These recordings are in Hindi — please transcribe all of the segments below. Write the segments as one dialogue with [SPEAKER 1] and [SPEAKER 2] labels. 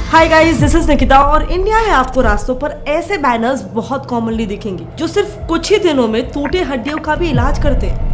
[SPEAKER 1] Hi guys, this is Nikita और इंडिया में आपको रास्तों पर ऐसे बैनर्स बहुत कॉमनली दिखेंगे जो सिर्फ कुछ ही दिनों में टूटे हड्डियों का भी इलाज करते हैं।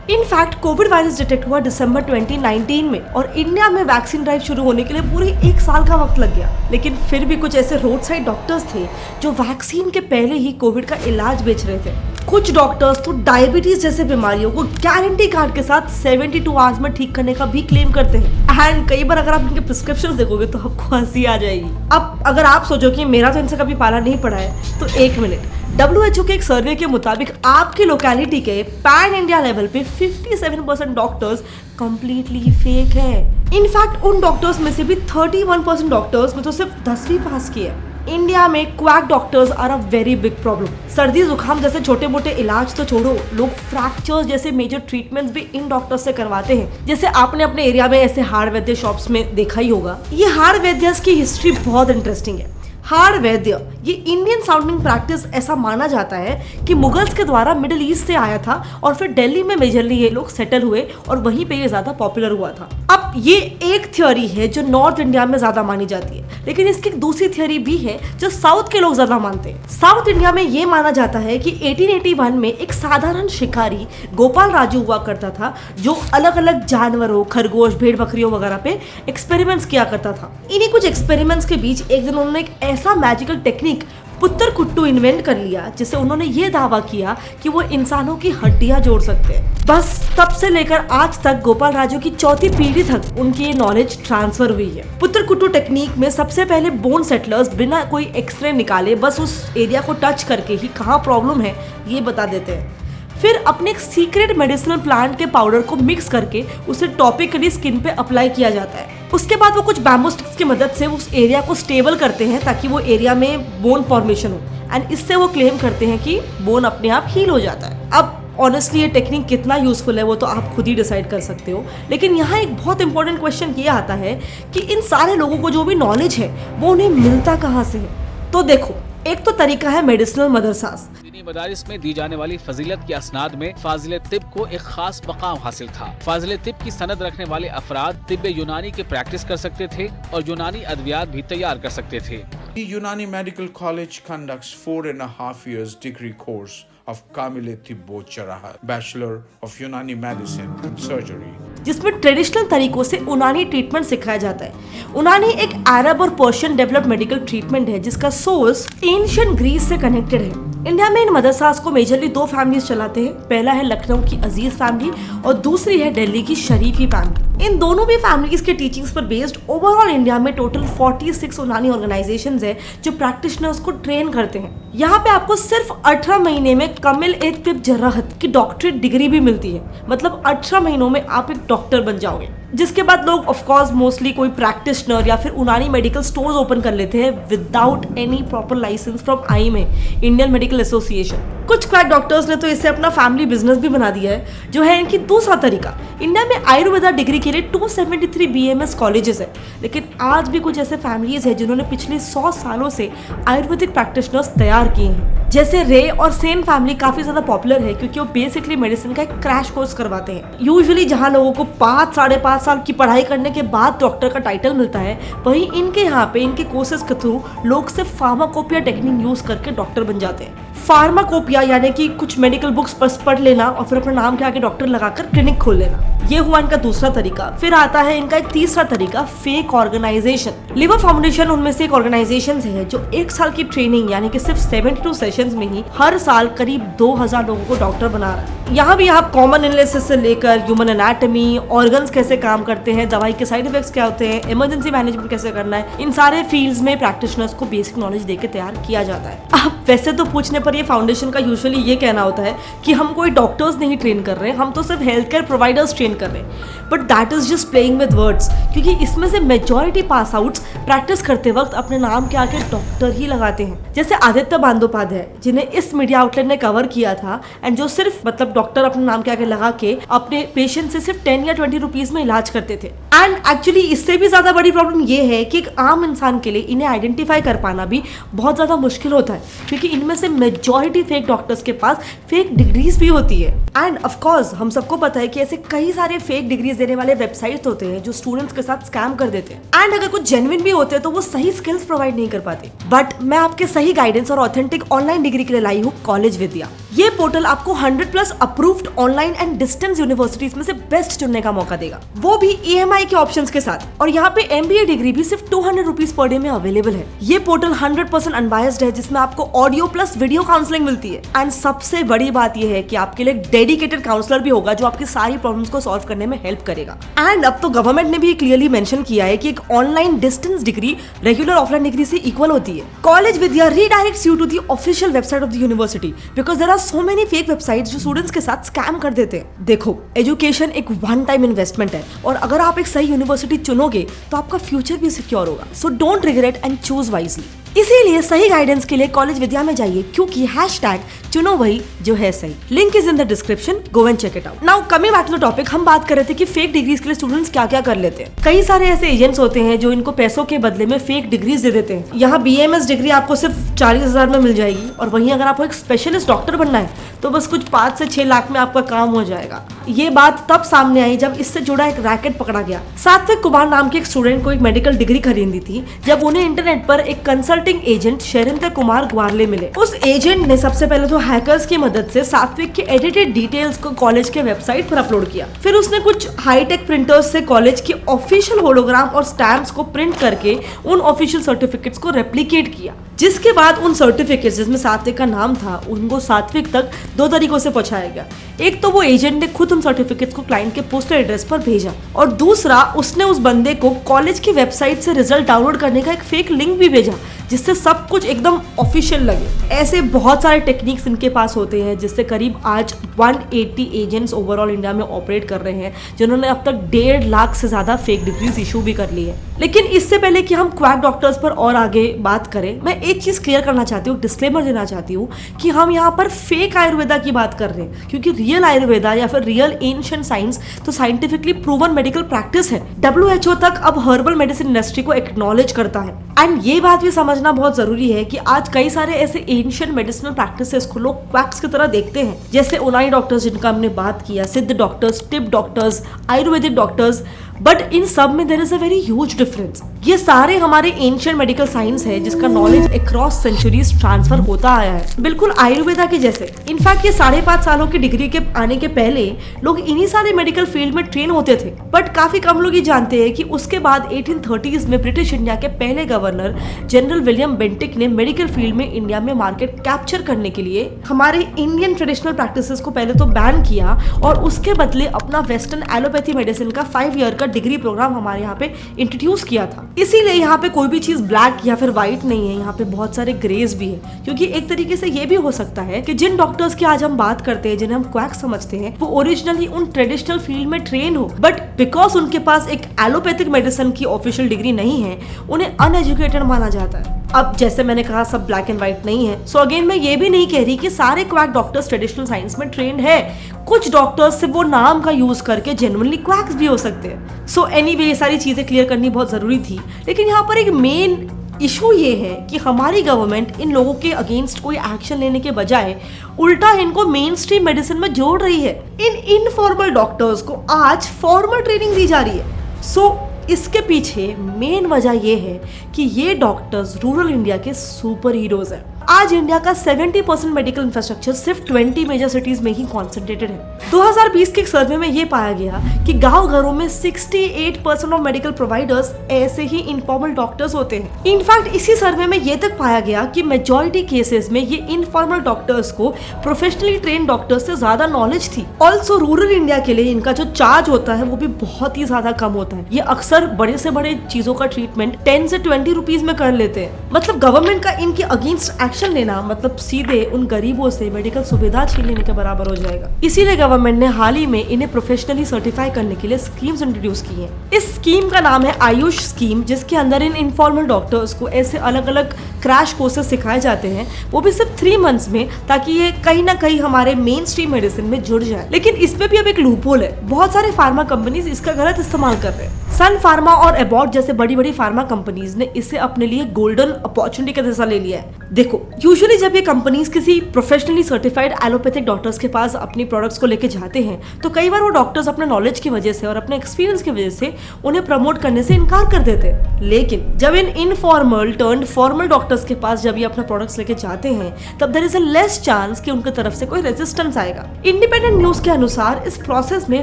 [SPEAKER 1] इनफैक्ट कोविड वायरस डिटेक्ट हुआ दिसंबर 2019 में और इंडिया में वैक्सीन ड्राइव शुरू होने के लिए पूरे 1 साल का वक्त लग गया। लेकिन फिर भी कुछ ऐसे रोड साइड डॉक्टर्स थे जो वैक्सीन के पहले ही कोविड का इलाज बेच रहे थे। कुछ डॉक्टर्स तो डायबिटीज जैसे बीमारियों को गारंटी कार्ड के साथ 72 आवर्स में ठीक करने का भी क्लेम करते हैं। एंड कई बार अगर आप इनके प्रिस्क्रिप्शंस देखोगे तो आपको हंसी आ जाएगी। अब अगर आप सोचो कि मेरा तो इनसे कभी पाला नहीं पड़ा है, तो एक मिनट। WHO के एक सर्वे के मुताबिक आपकी लोकेलिटी के पैन इंडिया लेवल पे 57% डॉक्टर्स कंप्लीटली फेक है। इनफैक्ट उन डॉक्टर्स में से भी 31% डॉक्टर्स में तो सिर्फ 10वीं पास की है। इंडिया में quack doctors are a very big problem. सर्दी जुकाम जैसे छोटे मोटे इलाज तो छोड़ो, लोग फ्रैक्चर्स जैसे मेजर ट्रीटमेंट्स भी इन डॉक्टर्स से करवाते हैं। जैसे आपने अपने एरिया में ऐसे हाड़ वैद्य शॉप्स में देखा ही होगा। ये हाड़ वैद्यस की हिस्ट्री बहुत इंटरेस्टिंग है। हाड़ वैद्य ये इंडियन साउंडिंग प्रैक्टिस ऐसा माना जाता है कि मुगल्स के द्वारा मिडिल ईस्ट से आया था और फिर दिल्ली में मेजरली ये लोग सेटल हुए और वहीं पे ये ज्यादा पॉपुलर हुआ था। अब ये एक थ्योरी है जो नॉर्थ इंडिया में ज्यादा मानी जाती है, लेकिन इसकी एक दूसरी थ्योरी भी है जो साउथ के लोग ज्यादा मानते हैं। साउथ इंडिया में ये माना जाता है कि 1881 में एक साधारण शिकारी गोपाल राजू हुआ करता था जो अलग अलग जानवरों, खरगोश, भेड़ बकरियों वगैरह पे एक्सपेरिमेंट्स किया करता था। इन्हीं कुछ एक्सपेरिमेंट्स के बीच एक दिन उन्होंने एक ऐसा मैजिकल टेक्निक पुत्तर कुट्टू इन्वेंट कर लिया जिससे उन्होंने ये दावा किया कि वो इंसानों की हड्डियां जोड़ सकते हैं। बस तब से लेकर आज तक गोपाल राजू की चौथी पीढ़ी तक उनकी ये नॉलेज ट्रांसफर हुई है। पुत्तर कुट्टू टेक्निक में सबसे पहले बोन सेटलर्स बिना कोई एक्सरे निकाले बस उस एरिया को टच करके ही कहाँ प्रॉब्लम है ये बता देते हैं। फिर अपने एक सीक्रेट मेडिसिनल प्लांट के पाउडर को मिक्स करके उसे टॉपिकली स्किन पे अप्लाई किया जाता है। उसके बाद वो कुछ बैम्बू स्टिक्स की मदद से उस एरिया को स्टेबल करते हैं ताकि वो एरिया में बोन फॉर्मेशन हो एंड इससे वो क्लेम करते हैं कि बोन अपने आप हील हो जाता है। अब ऑनेस्टली ये टेक्निक कितना यूजफुल है वो तो आप खुद ही डिसाइड कर सकते हो, लेकिन यहाँ एक बहुत इंपॉर्टेंट क्वेश्चन ये आता है कि इन सारे लोगों को जो भी नॉलेज है वो उन्हें मिलता कहाँ से है। तो देखो, एक तो तरीका है मेडिसिनल मदरसास।
[SPEAKER 2] मदारिस में दी जाने वाली फजीलत की असनाद में फाजिल तिब को एक खास मकाम हासिल था। फाजिल तिब की सनद रखने वाले अफराद तिब यूनानी के प्रैक्टिस कर सकते थे और यूनानी अद्वियात भी तैयार कर सकते थे।
[SPEAKER 3] यूनानी medical college conducts 4.5 years degree course of Kamile Tibbo Charahat, Bachelor of Unani Medicine and Surgery,
[SPEAKER 1] जिसमें ट्रेडिशनल तरीकों से उनानी ट्रीटमेंट सिखाया जाता है। उनानी एक अरब और पर्शियन डेवलप्ड मेडिकल ट्रीटमेंट है जिसका सोर्स एंशिएंट ग्रीस से कनेक्टेड है। इंडिया में इन मदरसास को मेजरली 2 फैमिलीज चलाते हैं। पहला है लखनऊ की अजीज फैमिली और दूसरी है दिल्ली की शरीफी फैमिली। इन दोनों भी फैमिलीज के टीचिंग्स पर बेस्ड ओवरऑल इंडिया में टोटल 46 उनानी ऑर्गेनाइजेशंस है जो प्रैक्टिशनर्स को ट्रेन करते हैं। यहाँ पे आपको सिर्फ 18 महीने में कमिल ए तिब जर्राहत की डॉक्टरेट डिग्री भी मिलती है। मतलब 18 महीनों में आप एक डॉक्टर बन जाओगे, जिसके बाद लोग ऑफ कोर्स मोस्टली कोई प्रैक्टिशनर या फिर उनानी मेडिकल स्टोर्स ओपन कर लेते हैं without any proper licence from IMA, Indian Medical Association. कुछ क्वैक डॉक्टर्स ने तो इसे अपना फैमिली बिजनेस भी बना दिया है, जो है इनकी दूसरा तरीका। इंडिया में आयुर्वेदा डिग्री के लिए 273 BMS कॉलेजेस है, लेकिन आज भी कुछ ऐसे फैमिलीज है जिन्होंने पिछले 100 सालों से आयुर्वेदिक प्रैक्टिशनर्स तैयार किए हैं। जैसे रे और सेन फैमिली काफी ज्यादा पॉपुलर है क्योंकि वो बेसिकली मेडिसिन का एक क्रैश कोर्स करवाते हैं। यूजुअली जहाँ लोगों को 5-5.5 साल की पढ़ाई करने के बाद डॉक्टर का टाइटल मिलता है, वहीं इनके यहाँ पे इनके कोर्सेज के थ्रू लोग सिर्फ फार्माकोपिया टेक्निक यूज करके डॉक्टर बन जाते हैं। फार्माकोपिया यानी कि कुछ मेडिकल बुक्स पढ़ लेना और फिर अपने नाम के आगे डॉक्टर लगाकर क्लिनिक खोल लेना, ये हुआ इनका दूसरा तरीका। फिर आता है इनका एक तीसरा तरीका, फेक ऑर्गेनाइजेशन। लिवर फाउंडेशन उनमें से एक ऑर्गेनाइजेशन है जो 1 साल की ट्रेनिंग यानी कि सिर्फ 72 सेशंस में ही हर साल करीब 2000 लोगों को डॉक्टर बना रहा है। यहाँ भी आप कॉमन इलनेसेस से लेकर ह्यूमन एनाटॉमी, ऑर्गन्स कैसे काम करते हैं, दवाई के साइड इफेक्ट्स क्या होते हैं, इमरजेंसी मैनेजमेंट कैसे करना है, इन सारे फील्ड्स में प्रैक्टिशनर्स को बेसिक नॉलेज देकर तैयार किया जाता है। अब वैसे तो पूछने पर ये फाउंडेशन का यूजुअली ये कहना होता है कि हम कोई डॉक्टर्स नहीं ट्रेन कर रहे हैं, हम तो सिर्फ हेल्थ केयर प्रोवाइडर्स ट्रेन कर रहे हैं। But that is just playing with words, क्योंकि इसमें से मेजॉरिटी पास आउट्स प्रैक्टिस करते वक्त अपने नाम के आगे डॉक्टर ही लगाते हैं। जैसे आदित्य बंदोपाध्याय जिन्हें इस मीडिया आउटलेट ने कवर किया था एंड जो सिर्फ मतलब डॉक्टर अपने नाम के आगे लगा के अपने पेशेंट से सिर्फ 10 या 20 रुपीज में इलाज करते थे। एंड एक्चुअली इससे भी ज्यादा बड़ी प्रॉब्लम ये है कि एक आम इंसान के लिए इन्हें आइडेंटिफाई कर पाना भी बहुत ज्यादा मुश्किल होता है, क्योंकि इनमें से मेजॉरिटी फेक डॉक्टर्स के पास फेक डिग्रीज भी होती है। एंड ऑफ कोर्स हम सबको पता है कि ऐसे कई सारे फेक डिग्रीज देने वाले वेबसाइट्स होते हैं जो स्टूडेंट्स के साथ स्कैम कर देते हैं। एंड अगर कुछ जेन्युइन भी होते हैं तो वो सही स्किल्स प्रोवाइड नहीं कर पाते। बट मैं आपके सही गाइडेंस और ऑथेंटिक ऑनलाइन डिग्री के लिए लाई हूँ कॉलेज विद्या। ये पोर्टल आपको 100+ approved online and distance universities में से बेस्ट चुनने का मौका देगा, वो भी EMI के ऑप्शंस के साथ। और यहाँ पे MBA डिग्री भी सिर्फ 200 रुपीज पर डे में अवेलेबल है। ये पोर्टल 100% अनबायस्ड है, जिसमें आपको ऑडियो प्लस वीडियो काउंसलिंग मिलती है। एंड सबसे बड़ी बात ये है कि आपके लिए डेडिकेटेड काउंसलर भी होगा जो आपकी सारी प्रॉब्लम्स को सॉल्व करने में हेल्प करेगा। एंड अब तो गवर्नमेंट ने भी क्लियरली मेंशन किया है कि एक online distance degree regular offline degree से इक्वल होती है। College Vidya redirects you to the official website of the university because there are so many fake websites जो स्टूडेंट्स के साथ स्कैम कर देते हैं। देखो, एजुकेशन एक वन टाइम इन्वेस्टमेंट है और अगर आप एक सही यूनिवर्सिटी चुनोगे तो आपका फ्यूचर भी सिक्योर होगा। So don't regret and choose wisely. इसीलिए सही गाइडेंस के लिए कॉलेज विद्या में जाइए, क्योंकि हैशटैग चुनो वही जो है सही। Link is in the description, go and check it out. Now coming back to the topic, हम बात कर रहे थे कि फेक डिग्रीज के लिए स्टूडेंट्स क्या क्या कर लेते हैं। कई सारे ऐसे एजेंट्स होते हैं जो इनको पैसों के बदले में फेक डिग्रीज दे देते हैं। यहाँ BAMS डिग्री आपको सिर्फ 40,000 में मिल जाएगी, और वहीं अगर आपको एक स्पेशलिस्ट डॉक्टर बनना है तो बस कुछ 5 से 6 लाख में आपका काम हो जाएगा। ये बात तब सामने आई जब इससे जुड़ा एक रैकेट पकड़ा गया। सात्विक कुमार नाम के एक स्टूडेंट को एक मेडिकल डिग्री खरीदनी थी, जब उन्हें इंटरनेट पर एक कंसल्टिंग एजेंट शैलेंद्र कुमार ग्वारले मिले। उस एजेंट ने सबसे पहले तो हैकर्स की मदद से सात्विक के एडिटेड डिटेल्स को कॉलेज के वेबसाइट पर अपलोड किया। फिर उसने कुछ हाईटेक प्रिंटर्स से कॉलेज की ऑफिशियल होलोग्राम और स्टैम्प्स को प्रिंट करके उन ऑफिशियल सर्टिफिकेट्स को रेप्लिकेट किया, जिसके बाद उन सर्टिफिकेट्स जिसमें सात्विक का नाम था उनको सात्विक तक 2 तरीकों से पहुंचाया गया। एक तो वो एजेंट ने खुद उन सर्टिफिकेट्स को क्लाइंट के पोस्टल एड्रेस पर भेजा, और दूसरा उसने उस बंदे को कॉलेज की वेबसाइट से रिजल्ट डाउनलोड करने का एक फेक लिंक भी भेजा, जिससे सब कुछ एकदम ऑफिशियल लगे। ऐसे बहुत सारे टेक्निक्स इनके पास होते हैं, जिससे करीब आज 180 एजेंट्स ओवरऑल इंडिया में ऑपरेट कर रहे हैं, जिन्होंने अब तक 1.5 लाख से ज्यादा फेक डिग्रीज इशू भी कर ली है। लेकिन इससे पहले कि हम क्वैक डॉक्टर्स पर और आगे बात करें, मैं एक चीज क्लियर करना चाहती हूँ, डिस्क्लेमर देना चाहती हूँ कि हम यहाँ पर फेक आयुर्वेदा की बात कर रहे हैं, क्योंकि रियल आयुर्वेदा या फिर रियल एंशिएंट साइंस तो साइंटिफिकली प्रूवन मेडिकल प्रैक्टिस है। WHO तक अब हर्बल मेडिसिन इंडस्ट्री को एक्नॉलेज करता है। एंड ये बात भी समझना बहुत जरूरी है कि आज कई सारे ऐसे एंशिएंट मेडिसिनल प्रैक्टिसेस को लोग क्वैक्स की तरह देखते हैं, जैसे उनानी डॉक्टर्स जिनका हमने बात किया, सिद्ध डॉक्टर्स, टिप डॉक्टर्स, आयुर्वेदिक डॉक्टर्स, बट इन सब में there is a very huge difference. ये सारे हमारे एंशिएंट मेडिकल साइंस है जिसका नॉलेज अक्रॉस सेंचुरीज ट्रांसफर होता आया है, बिल्कुल आयुर्वेदा के जैसे। इनफैक्ट ये 5.5 सालों की डिग्री के आने के पहले लोग इन्हीं सारे मेडिकल फील्ड में ट्रेन होते थे, बट काफी कम लोग ये जानते हैं कि उसके बाद 1830s में ब्रिटिश इंडिया के पहले गवर्नर जनरल विलियम बेंटिक ने मेडिकल फील्ड में इंडिया में मार्केट कैप्चर करने के लिए हमारे इंडियन ट्रेडिशनल प्रैक्टिसेस को पहले तो बैन किया, और उसके बदले अपना वेस्टर्न एलोपैथी मेडिसिन का 5 ईयर का डिग्री प्रोग्राम हमारे यहाँ पे इंट्रोड्यूस किया था। इसीलिए यहाँ पे कोई भी चीज ब्लैक या फिर व्हाइट नहीं है, यहाँ पे बहुत सारे ग्रेज भी है, क्योंकि एक तरीके से ये भी हो सकता है कि जिन डॉक्टर्स की आज हम बात करते हैं, जिन्हें हम क्वैक समझते हैं, वो ओरिजिनली उन ट्रेडिशनल फील्ड में ट्रेन हो, बट बिकॉज उनके पास एक एलोपैथिक मेडिसिन की ऑफिशियल डिग्री नहीं है, उन्हें अनएजुकेटेड माना जाता है। अब जैसे मैंने कहा सब ब्लैक एंड व्हाइट नहीं है, सो अगेन मैं ये भी नहीं कह रही कि सारे क्वैक डॉक्टर्स ट्रेडिशनल साइंस में ट्रेंड है। कुछ डॉक्टर्स से वो नाम का यूज करके जेन्युइनली क्वैक्स भी हो सकते हैं। सो एनीवे ये सारी चीजें क्लियर करनी बहुत जरूरी थी। लेकिन यहाँ पर एक मेन इशू ये है कि हमारी गवर्नमेंट इन लोगों के अगेंस्ट कोई एक्शन लेने के बजाय उल्टा इनको मेन स्ट्रीम मेडिसिन में जोड़ रही है। इन इनफॉर्मल डॉक्टर्स को आज फॉर्मल ट्रेनिंग दी जा रही है। सो इसके पीछे मेन वजह यह है कि ये डॉक्टर्स रूरल इंडिया के सुपर हीरोज हैं। आज इंडिया का 70% मेडिकल इंफ्रास्ट्रक्चर सिर्फ 20 मेजर सिटीज में ही कॉन्सेंट्रेटेड है। 2020 के एक सर्वे में ये पाया गया कि गांव घरों में 68% ऑफ मेडिकल प्रोवाइडर्स ऐसे ही इनफॉर्मल डॉक्टर्स होते हैं। इनफैक्ट इसी सर्वे में ये तक पाया गया कि मेजॉरिटी केसेस में ये इनफॉर्मल डॉक्टर्स को प्रोफेशनली ट्रेन डॉक्टर्स से ज्यादा नॉलेज थी। ऑल्सो रूरल इंडिया के लिए इनका जो चार्ज होता है वो भी बहुत ही ज्यादा कम होता है। ये अक्सर बड़े से बड़े चीजों का ट्रीटमेंट 10 से 20 रुपीज में कर लेते हैं। मतलब गवर्नमेंट का इनके अगेंस्ट एक्शन लेना मतलब सीधे उन गरीबों से मेडिकल सुविधा छीन लेने के बराबर हो जाएगा। इसीलिए गवर्नमेंट गवर्नमेंट ने हाल ही में इन्हें प्रोफेशनली सर्टिफाई करने के लिए स्कीम्स इंट्रोड्यूस की हैं। इस स्कीम का नाम है आयुष स्कीम, जिसके अंदर इन इनफॉर्मल डॉक्टर्स को ऐसे अलग अलग क्रैश कोर्सेज सिखाए जाते हैं, वो भी सिर्फ 3 मंथ्स में, ताकि ये कहीं ना कहीं हमारे मेन स्ट्रीम मेडिसिन में जुड़ जाए। लेकिन इसमें भी अब एक लूपहोल है, बहुत सारे फार्मा कंपनीज इसका गलत इस्तेमाल कर रहे हैं। सन फार्मा और एबॉट जैसे बड़ी बड़ी फार्मा कंपनीज ने इसे अपने लिए गोल्डन अपॉर्चुनिटी का जैसा ले लिया है। देखो, यूजुअली जब ये कंपनीज किसी प्रोफेशनली सर्टिफाइड एलोपैथिक डॉक्टर्स के पास अपनी प्रोडक्ट्स को लेके जाते हैं, तो कई बार वो डॉक्टर्स अपने नॉलेज की वजह से और अपने एक्सपीरियंस की वजह से उन्हें प्रमोट करने से इनकार कर देते हैं। लेकिन जब इन इनफॉर्मल टर्न्ड फॉर्मल डॉक्टर्स के पास जब ये अपने प्रोडक्ट्स लेके जाते हैं, तब there is a less chance कि उनकी तरफ से कोई रेजिस्टेंस आएगा। इंडिपेंडेंट न्यूज के अनुसार इस प्रोसेस में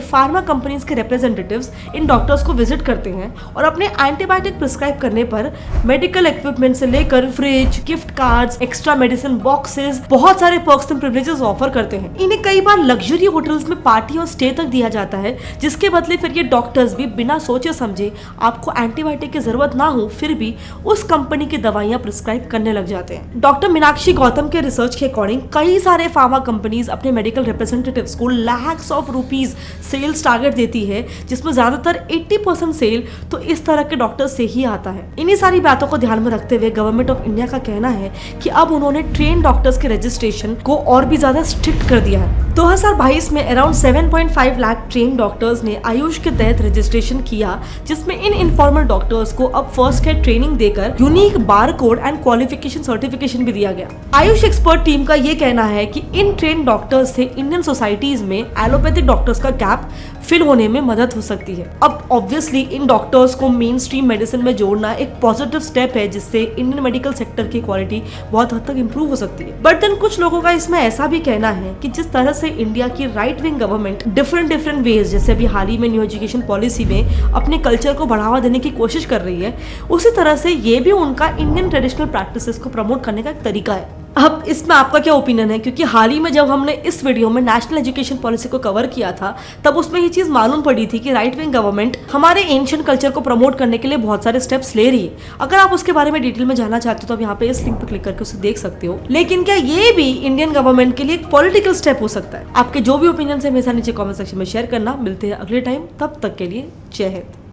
[SPEAKER 1] फार्मा कंपनीज के रिप्रेजेंटेटिव्स इन डॉक्टर्स को विजिट करते हैं और अपने एंटीबायोटिक प्रिस्क्राइब करने पर मेडिकल इक्विपमेंट से लेकर fridge, gift cards, extra medicine boxes, बहुत सारे पर्क्स एंड प्रिविलेजेस ऑफर करते हैं। इन्हें कई बार लग्जरी होटल्स में पार्टी और स्टे तक दिया जाता है, जिसके बदले फिर ये डॉक्टर्स भी बिना सोचे समझे आपको एंटीबायोटिक की जरूरत ना हो फिर भी उस कंपनी की दवाइयां प्रिस्क्राइब करने लग जाते हैं। डॉक्टर मीनाक्षी गौतम के रिसर्च के अकॉर्डिंग कई सारे फार्मा कंपनीज अपने मेडिकल रिप्रेजेंटेटिव्स को lakhs of rupees sales target देती है, जिसमें ज्यादातर 80% सेल तो इस तरह के डॉक्टर से ही आता है। इन्हीं सारी बातों को ध्यान में रखते हुए गवर्नमेंट ऑफ इंडिया का कहना है कि अब उन्होंने ट्रेन डॉक्टर्स के रजिस्ट्रेशन को और भी ज्यादा स्ट्रिक्ट कर दिया है। 2022 में अराउंड 7.5 लाख ट्रेन डॉक्टर्स ने आयुष के तहत रजिस्ट्रेशन किया, जिसमें इन इनफॉर्मल डॉक्टर्स को अब फर्स्ट एड ट्रेनिंग देकर unique bar code and qualification certification भी दिया गया। आयुष एक्सपर्ट टीम का ये कहना है कि इन ट्रेन डॉक्टर्स से इंडियन सोसाइटीज में एलोपैथिक डॉक्टर्स का गैप फिल होने में मदद हो सकती है। अब ऑब्वियसली इन डॉक्टर्स को मेन स्ट्रीम मेडिसिन में जोड़ना एक पॉजिटिव स्टेप है, जिससे इंडियन मेडिकल सेक्टर की क्वालिटी बहुत हद तक इंप्रूव हो सकती है। बट देन कुछ लोगों का इसमें ऐसा भी कहना है कि जिस तरह से इंडिया की right wing government different ways, जैसे अभी हाल ही में न्यू एजुकेशन पॉलिसी में अपने कल्चर को बढ़ावा देने की कोशिश कर रही है, उसी तरह से ये भी उनका इंडियन ट्रेडिशनल प्रैक्टिसेस को प्रमोट करने का एक तरीका है। अब इसमें आपका क्या ओपिनियन है? क्योंकि हाल ही में जब हमने इस वीडियो में नेशनल एजुकेशन पॉलिसी को कवर किया था, तब उसमें ये चीज मालूम पड़ी थी कि राइट विंग गवर्नमेंट हमारे एंशिएंट कल्चर को प्रमोट करने के लिए बहुत सारे स्टेप्स ले रही है। अगर आप उसके बारे में डिटेल में जानना चाहते हो तो आप यहाँ पे इस लिंक पर क्लिक करके उसे देख सकते हो। लेकिन क्या ये भी इंडियन गवर्नमेंट के लिए एक पॉलिटिकल स्टेप हो सकता है? आपके जो भी ओपिनियन है हमेशा नीचे कॉमेंट सेक्शन में शेयर करना। मिलते हैं अगले टाइम, तब तक के लिए जय हिंद।